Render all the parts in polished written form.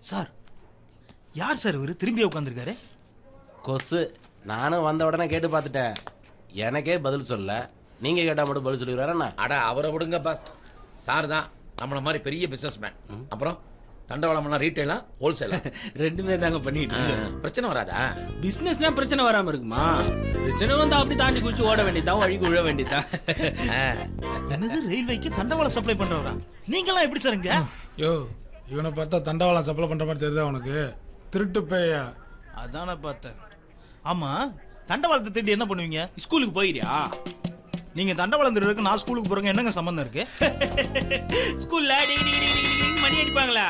Sir யார் sir இவரு திரும்பி உட்காந்துருக்காரு? கொசு. நானும் வந்த உடனே கேட்டு பார்த்துட்டேன், எனக்கே பதில் சொல்ல. நீங்க கேட்டா மட்டும் பதில் சொல்லிடுறாருண்ணா. அட அவரை விடுங்க பாஸ், சார் தான் நம்மள மாதிரி பெரிய பிசினஸ் மேன். அப்புறம் தண்டவாளம்லாம் ரீட்டைலா ஹோல்சேலா? ரெண்டுமே தாங்க பண்ணிட்டு. பிரச்சனை வராதா? பிசினஸ்னா பிரச்சனை வராம இருக்குமா? பிரச்சனை வந்து அப்படி தாண்டி குளிச்சு ஓட வேண்டியதான், வழி குழ வேண்டியதான். என்னது ரயில்வேக்கு தண்டவாளம் சப்ளை பண்றவரா? நீங்களாம் எப்படி சார் இங்க? யோ இவனை பார்த்தா தண்டவாளம் சப்ளை பண்ற மாதிரி தெரியுதா உனக்கு? திருட்டு பேயா. அதான பார்த்தேன். ஆமா, தண்டவாளத்தை தேடி என்ன பண்ணுவீங்க? ஸ்கூலுக்கு போயிரியா? நீங்க தண்டவாளம் திருடுறதுக்கு நான் ஸ்கூலுக்கு போறேங்க என்னங்க சம்பந்தம் இருக்கு? ஸ்கூல்ல மணி அடிப்பாங்களா,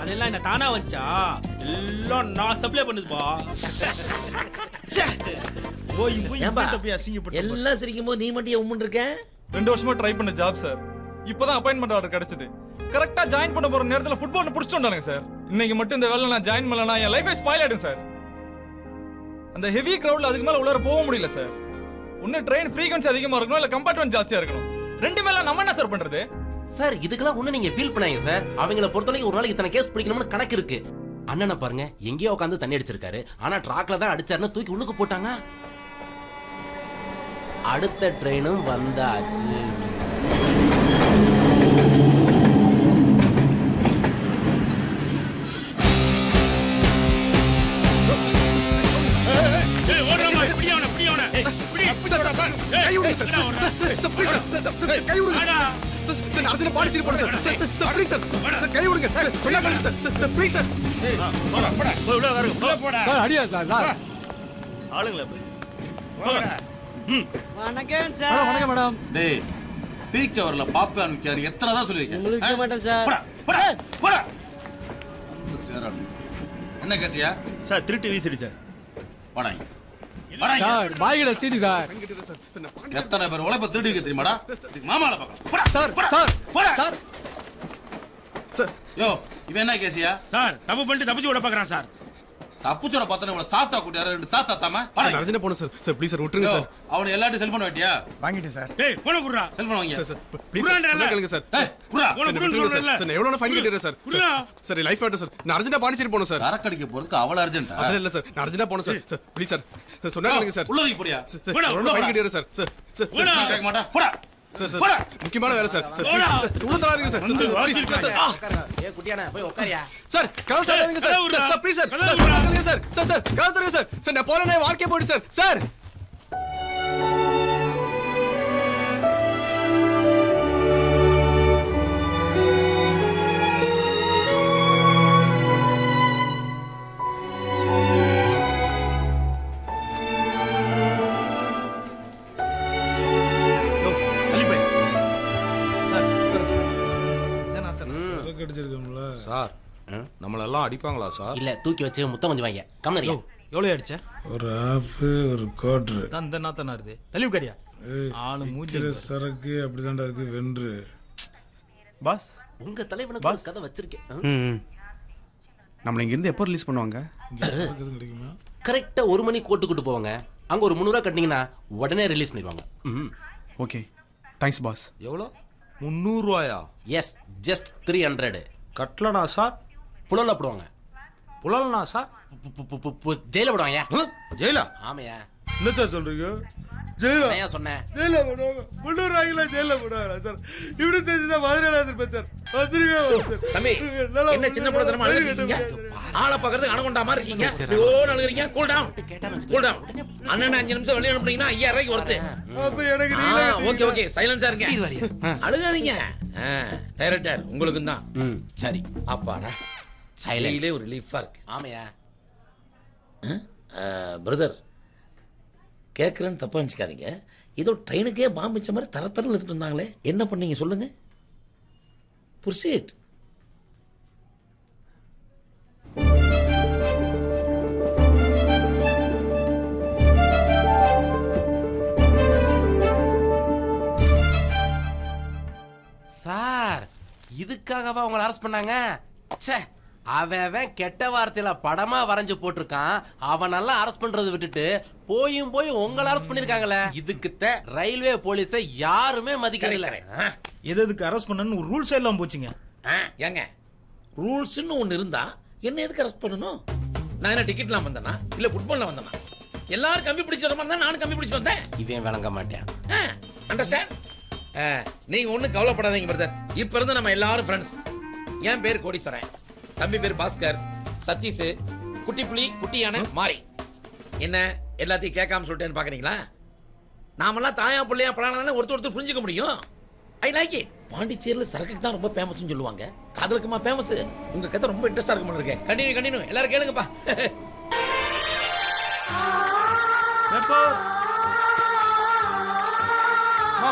அதெல்லாம் என்ன தானா வச்சா? எல்லாம் நான் சப்ளை பண்ணுதுப்பா. போய் போய் போய் அசிங்கப்பட்டு எல்லாம் சிரிக்கும் போது நீ மட்டும் உம்முன்னு இருக்க. 2 வருஷமா ட்ரை பண்ண ஜாப் சார். இப்பதான் அப்பாயின்மெண்ட் ஆர்டர் கிடைச்சது. கரெக்டா ஜாயின் பண்ண போற நேரத்துல ஃபுட்பால் புடிச்சிட்டு வந்தாங்க சார். இன்னைக்கு மட்டும் இந்த வேலை நான் ஜாயின் பண்ணலனா என் லைஃபே ஸ்பாயில் ஆயிடும் சார். அந்த ஹெவி கிரவுட்ல அதுக்கு மேல உள்ளார போக முடியல சார். ஒன்னு ட்ரெயின் ஃப்ரீக்வன்சி அதிகமா இருக்கணும், இல்ல கம்பார்ட்மெண்ட் ஜாஸ்தியா இருக்கணும். ரெண்டு மேல நம்ம என்ன சார் பண்றது? சார் இதுக்கெல்லாம் ஒண்ணு நீங்க ஃபீல் பண்ணாங்க சார். அவங்கள பொறுத்தவரைக்கும் ஒரு நாளைக்கு இத்தனை கேஸ் பிடிக்கணும்னு கணக்கு இருக்கு. அண்ணனை பாருங்க, எங்கேயோ உட்காந்து தண்ணி அடிச்சிருக்காரு, ஆனா ட்ராக்ல தான் அடிச்சாருன்னு தூக்கி உள்ளுக்கு போட்டாங்க. அடுத்த ட்ரெயினும் வந்தாச்சு. என்ன கேசியா சார்? திருட்டு வீசிடு சார். படாங்க சார் பாய்கிட்ட சீடி சார். எத்தனை பேர் உழைப்ப திருடி வைக்க தெரியுமாடா? மாமால பார்க்கலாம் சார் சார் சார் சார். யோ இவன் என்ன கேசியா? சார் தப்பு பண்ணிட்டு தப்பிச்சு விட பாக்குறான் சார். தப்புச்சோட பார்த்தா இவ்வளவு சாஃப்டா கூட்டியாரு, ரெண்டு சாஸ் சாத்தாம அர்ஜென்ட் போணும் சார். சார் ப்ளீஸ் சார் விட்டுருங்க சார். அவனை எல்லாரும் செல்போன் வாட்டியா? வாங்கிட்டேன் சார். ஏய் போன குடுறா. செல்போன் வாங்கியா? சார் ப்ளீஸ் கேளுங்க சார். ஏய் குடுறா. போன குடுன்னு சொல்றல. சார் எவ்வளவு ஃபைன் கட்டிறேன் சார். குடுறா. சார் லைஃப் ஆட்ட சார். நான் அர்ஜென்ட்டா பாண்டிச்சேரி போணும் சார். சரக்கடிக்க போறதுக்கு அவ்வளவு அர்ஜென்ட்டா? அதெல்லாம் இல்ல சார். நான் அர்ஜென்ட்டா போணும் sir. Sir please sir. Sir சொன்னா கேளுங்க சார். உள்ள வைக்க போறியா? சார் எவ்வளவு ஃபைன் கட்டிறேன் சார். சார் சார் கேட்க மாட்டா. போடா. சார் சார் முக்கியமான வேலை சார். உள்ள தராதீங்க சார். ஏ குட்டியானே போய் உட்காரியா. சார் கதவு தராதீங்க சார். Sir please sir. கதவு சார். சார் சார் கதவு தராதீங்க சார். சார் நான் போறேனே வாழ்க்கை போடு சார். சார் சார் நம்மளெல்லாம் அடிப்பாங்களா சார்? இல்ல தூக்கி வச்சு முத்தம் கொஞ்சம் வாங்க. கம்மரியா எவ்வளவு அடிச்ச? ஒரு ஹாஃப் ஒரு குவார்டர் தான். இந்த நாத்தனா இருக்கு. தள்ளி உட்காரியா. ஆளு மூஞ்சி சரக்கு அப்படிதான்டா இருக்கு. வென்று பாஸ் உங்க தலைவனுக்கு ஒரு கதை வச்சிருக்கேன். நம்மள இங்க இருந்து எப்போ ரிலீஸ் பண்ணுவாங்க? கிடைக்குமா? கரெக்டா 1 மணி கோட்டுக்கிட்டு போவாங்க. அங்க ஒரு 300 ரூபாய் கட்டினீங்கன்னா உடனே ரிலீஸ் பண்ணிடுவாங்க. Okay thanks pass. எவ்வளோ? 300 ரூபாயா? Yes just 300. கட்டலனா சார்? புலல்ல போடுவாங்க. புலல்னா சார்? ஜெயில போடுவாங்க. ஜெயிலா? ஆமையா. என்ன சார் சொல்றீங்க? ஜெயிலா? நான் சொன்னேன் ஜெயில போடுவாங்க. 300 ரூபாய்க்குலாம் ஜெயில போடுவாங்க சார். இப்படி தெரிஞ்சுதான் மதுரையில இருப்பேன் சார். வந்துருங்க தம்பி, என்ன சின்ன படத்தனமா அழுகிறீங்க? ஆளை பார்க்கறதுக்கு அணகொண்டா மாதிரி இருக்கீங்க. ஐயோ அழுகிறீங்க. Cool down. Cool down. அண்ணன் 5 நிமிஷம் வெளிய அனுப்புனீங்கன்னா 5000 ரூபாய்க்கு வருது. அப்ப எனக்கு ஓகே ஓகே சைலன்ஸா இருங்க. அழுகாதீங்க. டைரக்டர் உங்களுக்கு தான். சரி அப்பாடா சைலன்ட்லே ஒரு ரிலீஃபா இருக்கு. ஆமையா. பிரதர் கேட்குறேன்னு தப்பா நினச்சிக்காதீங்க. ஏதோ ட்ரெயினுக்கே பாம்பு வச்ச மாதிரி தரத்தரம் எடுத்துட்டு இருந்தாங்களே, என்ன பண்ணீங்க சொல்லுங்க. புர்சீட். சார் இதுக்காகவா உங்களை அரெஸ்ட் பண்ணாங்க? ச்சே, அவன் கெட்ட வார்த்தையில படமா வரைஞ்சு போட்டிருக்கான். அவனெல்லாம் அரெஸ்ட் பண்றதை விட்டுட்டு போய் உங்களை அரெஸ்ட் பண்ணிருக்காங்களே. இதுக்கு ரயில்வே போலீஸை யாருமே மதிக்கல. எதுக்கு அரெஸ்ட் பண்ணனும் ஒரு ரூல்ஸ் எல்லாம் போச்சுங்க. ஏங்க ரூல்ஸ்னு ஒன்று இருந்தா என்ன எதுக்கு அரெஸ்ட் பண்ணணும்? நான் என்ன டிக்கெட்லாம் வந்தேனா இல்ல ஃபுட்பால்ல வந்தேனா? எல்லாரும் கம்பி பிடிச்ச வர மாதிரி தான் நானும் கம்பி பிடிச்சு வந்தேன். இவன் விளங்க மாட்டேன். அண்டர்ஸ்டாண்ட்? நீங்க ஒண்ணும் கவலைப்படாதீங்க பிரதர். இப்ப இருந்து நம்ம எல்லாரும் ஃப்ரெண்ட்ஸ். என் பேர் கோடீஸ்வரன், தம்பி பேர் பாஸ்கர், சதீஷ், குட்டி புலி, குட்டி யானை, மாறி. என்ன எல்லாத்தையும் கேட்காம சொல்லிட்டேன்னு பாக்குறீங்களா? நாமெல்லாம் தாயா பிள்ளையா பழானால ஒருத்தர் புரிஞ்சுக்க முடியும். I like it. பாண்டிச்சேரியில் சரக்குக்கு தான் ரொம்ப ஃபேமஸ்னு சொல்லுவாங்க. காதலுக்குமா ஃபேமஸ்? உங்க கதை ரொம்ப இன்ட்ரெஸ்டா இருக்கும் போல இருக்கு. கண்டினியூ எல்லாரும் கேளுங்கப்பா.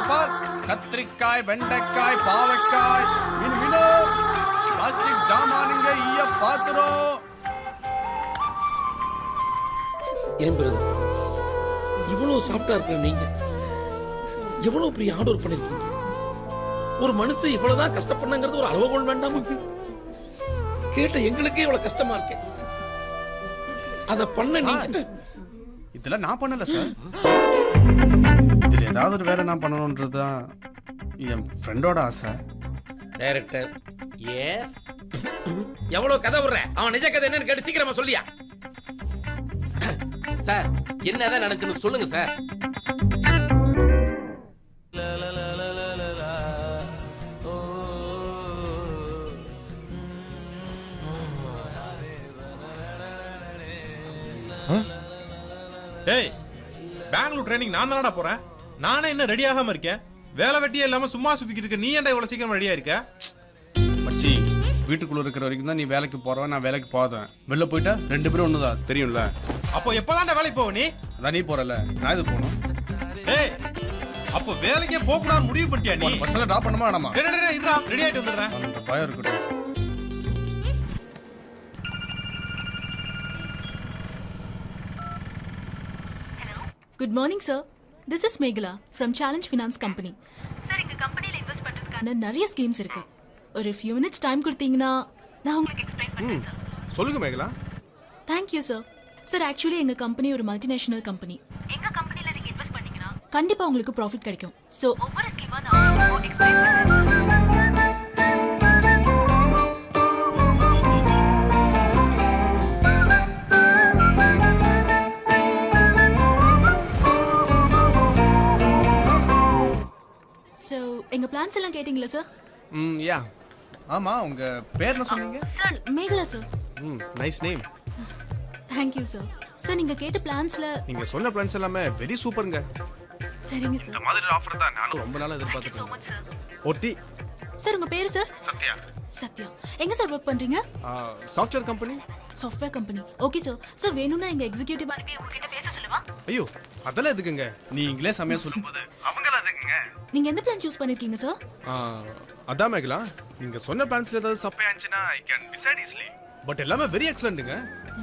பால், கத்திரிக்காய், வெண்டைக்காய், பாவக்காய், மீன், பிளாஸ்டிக் ஜாமானுங்க, ஈய பாத்திரம். ஏன் பிரதர் இவ்வளவு சாப்பிட்டா இருக்கிற நீங்க எவ்வளவு பெரிய ஹார்ட் ஒர்க் பண்ணிருக்கீங்க. ஒரு மனுஷன் இவ்வளவுதான் கஷ்டப்படணுங்கிறது ஒரு அளவுகோல் வேண்டாமா? கேட்ட எங்களுக்கே இவ்வளவு கஷ்டமா இருக்கு. அத பண்ண நீங்க. இதெல்லாம் நான் பண்ணல சார். இதுல ஏதாவது ஒரு வேலை நான் பண்ணணும்ன்றதுதான் என் ஃப்ரெண்டோட ஆசை. Director yes. எவ்வளவு கதை விடுற? அவன் நிஜ கதை என்னன்னு கேட்டு சீக்கிரமா சொல்லியா. சார் என்னதான் நினைச்சுன்னு சொல்லுங்க சார். டேய், பெங்களூர் ட்ரைனிங் நான் தானடா போறேன். நானே என்ன ரெடி ஆகாம இருக்கேன். வேலை வெட்டியே இல்லாம சும்மா சுத்திக்கிட்டு இருக்க. நீ ஏன்டா இவ்வளவு சீக்கிரம் ரெடியா இருக்க? மச்சி, வீட்டுக்குள்ள இருக்கிற வரைக்கும் தான் நீ வேலைக்கு போறவன், நான் வேலைக்கு போவேன். வெளில போயிட்டா 2 பேரும் ஒண்ணுதான், தெரியும்ல. அப்போ எப்பதான்டா வேலைக்கு போவ நீ? அதான் நீ போறல, நான் இது போகணும். டேய், அப்போ வேலைக்கே போக கூடாது முடிவு பண்ணிட்டியா நீ? பஸ்ல டிராப் பண்ணுமா வேணாமா? இருடா, ரெடி ஆயிட்டு வந்துடுறேன். அந்த பயம் இருக்கட்டும். Good morning, sir. This is Meghala from Challenge Finance Company. Sir, எங்க கம்பெனில இன்வெஸ்ட் பண்றதுக்கான நிறைய ஸ்கீம்ஸ் இருக்கு. ஒரு few minutes டைம் கொடுத்தீங்கன்னா நான் உங்களுக்கு எக்ஸ்பிளைன் பண்றேன் சார். சொல்லுங்க Megala. Thank you, sir. Sir, actually எங்க கம்பெனி ஒரு மல்டிநேஷனல் கம்பெனி. எங்க கம்பெனில நீங்க இன்வெஸ்ட் பண்ணீங்கன்னா கண்டிப்பா உங்களுக்கு ப்ராஃபிட் கிடைக்கும். சோ ஒவ்வொரு ஸ்கீமா நான் உங்களுக்கு எக்ஸ்பிளைன் பண்றேன். So, எங்க பிளான்ஸ் எல்லாம் கேட்டிங்களா சார்? யா. ஆமா, உங்க பேர் என்ன சொன்னீங்க? Sir, Megala sir. Nice name. Thank you, sir. Sir, நீங்க கேட்ட பிளான்ஸ்ல நீங்க சொன்ன பிளான்ஸ் எல்லாமே வெரி சூப்பர்ங்க. சரிங்க சார். இந்த மாதிரி ஆஃபர் தான் நானும் ரொம்ப நாளா எதிர்பார்த்துட்டு இருக்கேன். ஓடி. சார், உங்க பேரு சார்? சத்யா. சத்யா. எங்க சார் வர்க் பண்றீங்க? Software company. Software company. Okay sir. Sir, வேணும்னா எங்க எக்ஸிகியூட்டிவ் அனுப்பி உங்ககிட்ட பேச சொல்லுவா? ஐயோ, அதெல்லாம் எதுக்குங்க? நீங்களே சமையா சொல்லும்போது அவங்கள எதுக்குங்க? நீங்க எந்த பிளான் சூஸ் பண்ணிருக்கீங்க சார்? அதான் மேகலா, நீங்க சொன்ன பிளான்ஸ்ல ஏதாவது சப்பை ஆச்சுனா I can decide easily. But எல்லாமே வெரி எக்ஸலென்ட்ங்க.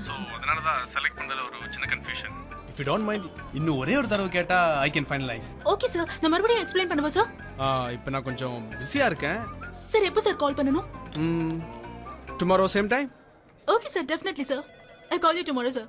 சோ அதனால தான் செலக்ட் பண்ணதுல ஒரு சின்ன confusion. If you don't mind, இன்னும் ஒரே ஒரு தடவை கேட்டா I can finalise. Okay sir. நான் மறுபடியும் எக்ஸ்பிளைன் பண்ணவா சார்? இப்போ நான் கொஞ்சம் பிஸியா இருக்கேன். சார், எப்போ சார் கால் பண்ணனும்? Tomorrow same time. Okay sir, definitely sir. I'll call you tomorrow, sir.